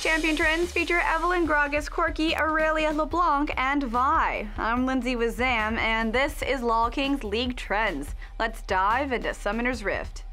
Champion trends feature Evelyn, Gragas, Corky, Aurelia, Leblanc, and Vi. I'm Lindsay with Zam, and this is LolKing's League Trends. Let's dive into Summoner's Rift.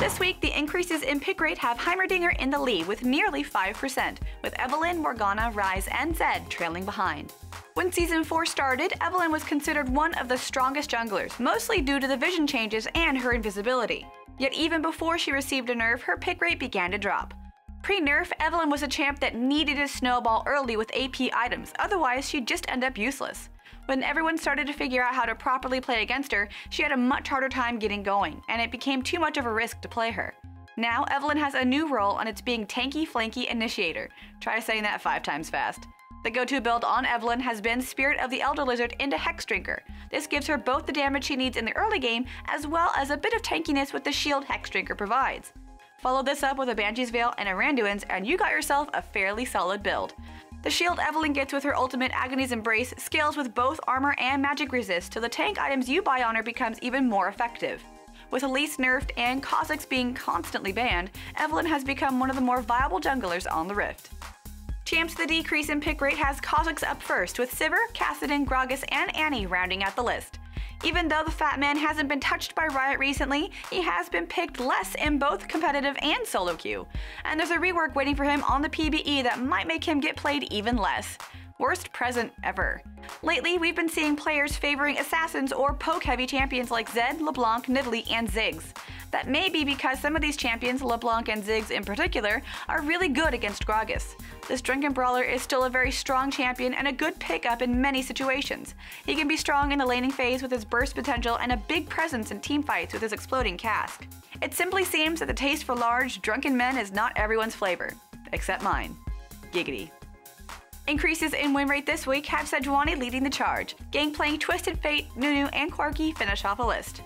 This week, the increases in pick rate have Heimerdinger in the lead with nearly 5%, with Evelyn, Morgana, Ryze, and Zed trailing behind. When Season 4 started, Evelyn was considered one of the strongest junglers, mostly due to the vision changes and her invisibility. Yet even before she received a nerf, her pick rate began to drop. Pre-nerf, Evelyn was a champ that needed to snowball early with AP items, otherwise she'd just end up useless. When everyone started to figure out how to properly play against her, she had a much harder time getting going, and it became too much of a risk to play her. Now, Evelyn has a new role, and it's being Tanky Flanky Initiator. Try saying that 5 times fast. The go-to build on Evelyn has been Spirit of the Elder Lizard into Hexdrinker. This gives her both the damage she needs in the early game, as well as a bit of tankiness with the shield Hexdrinker provides. Follow this up with a Banshee's Veil and a Randuin's, and you got yourself a fairly solid build. The shield Evelyn gets with her ultimate Agony's Embrace scales with both armor and magic resist, so the tank items you buy on her becomes even more effective. With Elise nerfed and Kha'Zix being constantly banned, Evelyn has become one of the more viable junglers on the Rift. Champs the decrease in pick rate has Kha'Zix up first, with Sivir, Kassadin, Gragas, and Annie rounding out the list. Even though the Fat Man hasn't been touched by Riot recently, he has been picked less in both competitive and solo queue, and there's a rework waiting for him on the PBE that might make him get played even less. Worst present ever. Lately, we've been seeing players favoring assassins or poke-heavy champions like Zed, Leblanc, Nidalee, and Ziggs. That may be because some of these champions, Leblanc and Ziggs in particular, are really good against Gragas. This Drunken Brawler is still a very strong champion and a good pickup in many situations. He can be strong in the laning phase with his burst potential and a big presence in teamfights with his exploding cask. It simply seems that the taste for large, drunken men is not everyone's flavor. Except mine. Giggity. Increases in win rate this week have Sejuani leading the charge. Gangplank, Twisted Fate, Nunu, and Corky finish off a list.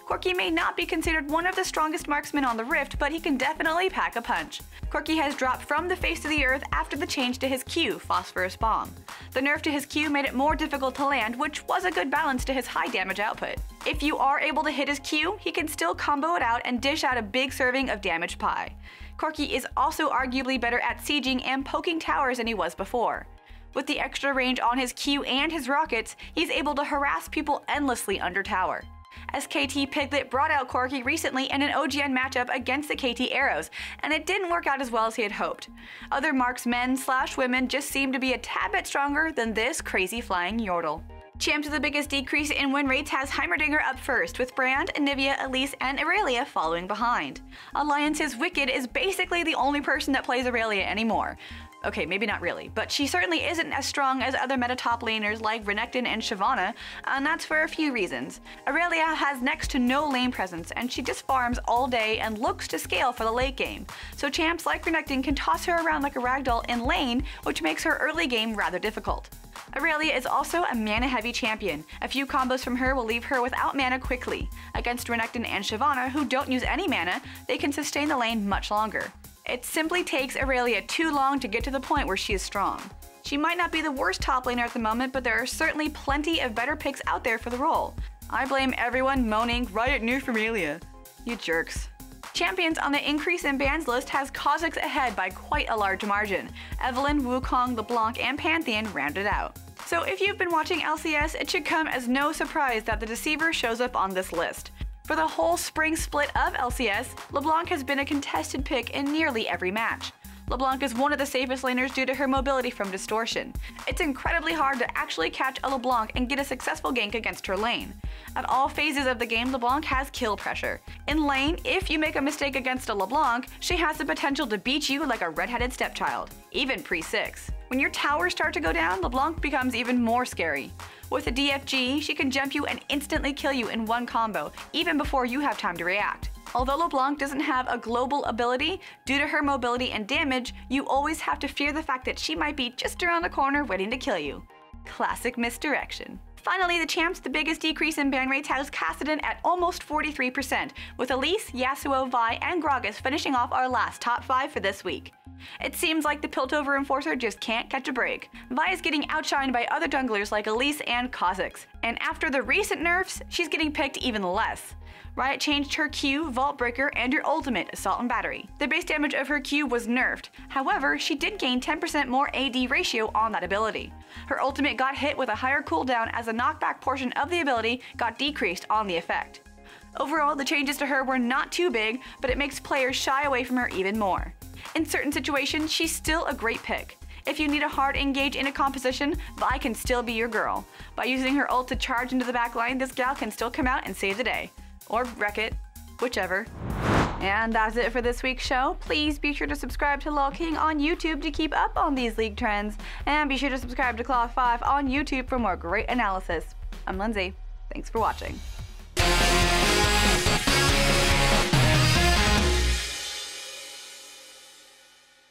Corky may not be considered one of the strongest marksmen on the Rift, but he can definitely pack a punch. Corky has dropped from the face of the earth after the change to his Q, Phosphorus Bomb. The nerf to his Q made it more difficult to land, which was a good balance to his high damage output. If you are able to hit his Q, he can still combo it out and dish out a big serving of damaged pie. Corky is also arguably better at sieging and poking towers than he was before. With the extra range on his Q and his rockets, he's able to harass people endlessly under tower. SKT Piglet brought out Corky recently in an OGN matchup against the KT Arrows, and it didn't work out as well as he had hoped. Other marksmen/women just seem to be a tad bit stronger than this crazy flying Yordle. Champ to the biggest decrease in win rates has Heimerdinger up first, with Brand, Anivia, Elise, and Aurelia following behind. Alliance's Wicked is basically the only person that plays Aurelia anymore. Okay, maybe not really, but she certainly isn't as strong as other meta top laners like Renekton and Shyvana, and that's for a few reasons. Aurelia has next to no lane presence, and she just farms all day and looks to scale for the late game, so champs like Renekton can toss her around like a ragdoll in lane, which makes her early game rather difficult. Aurelia is also a mana-heavy champion. A few combos from her will leave her without mana quickly. Against Renekton and Shyvana, who don't use any mana, they can sustain the lane much longer. It simply takes Aurelia too long to get to the point where she is strong. She might not be the worst top laner at the moment, but there are certainly plenty of better picks out there for the role. I blame everyone moaning, "Riot nerf Aurelia." You jerks. Champions on the increase in bans list has Kha'Zix ahead by quite a large margin. Evelyn, Wukong, LeBlanc, and Pantheon rounded out. So if you've been watching LCS, it should come as no surprise that the Deceiver shows up on this list. For the whole spring split of LCS, LeBlanc has been a contested pick in nearly every match. LeBlanc is one of the safest laners due to her mobility from distortion. It's incredibly hard to actually catch a LeBlanc and get a successful gank against her lane. At all phases of the game, LeBlanc has kill pressure. In lane, if you make a mistake against a LeBlanc, she has the potential to beat you like a red-headed stepchild, even pre-6. When your towers start to go down, LeBlanc becomes even more scary. With a DFG, she can jump you and instantly kill you in one combo, even before you have time to react. Although LeBlanc doesn't have a global ability, due to her mobility and damage, you always have to fear the fact that she might be just around the corner waiting to kill you. Classic misdirection. Finally, the champs the biggest decrease in ban rates has Kassadin at almost 43%, with Elise, Yasuo, Vi, and Gragas finishing off our last top 5 for this week. It seems like the Piltover Enforcer just can't catch a break. Vi is getting outshined by other junglers like Elise and Kha'Zix, and after the recent nerfs, she's getting picked even less. Riot changed her Q, Vault Breaker, and her ultimate, Assault and Battery. The base damage of her Q was nerfed, however, she did gain 10% more AD ratio on that ability. Her ultimate got hit with a higher cooldown as the knockback portion of the ability got decreased on the effect. Overall, the changes to her were not too big, but it makes players shy away from her even more. In certain situations, she's still a great pick. If you need a hard engage in a composition, Vi can still be your girl. By using her ult to charge into the backline, this gal can still come out and save the day. Or wreck it, whichever. And that's it for this week's show. Please be sure to subscribe to LolKing on YouTube to keep up on these league trends. And be sure to subscribe to Claw5 on YouTube for more great analysis. I'm Lindsay. Thanks for watching.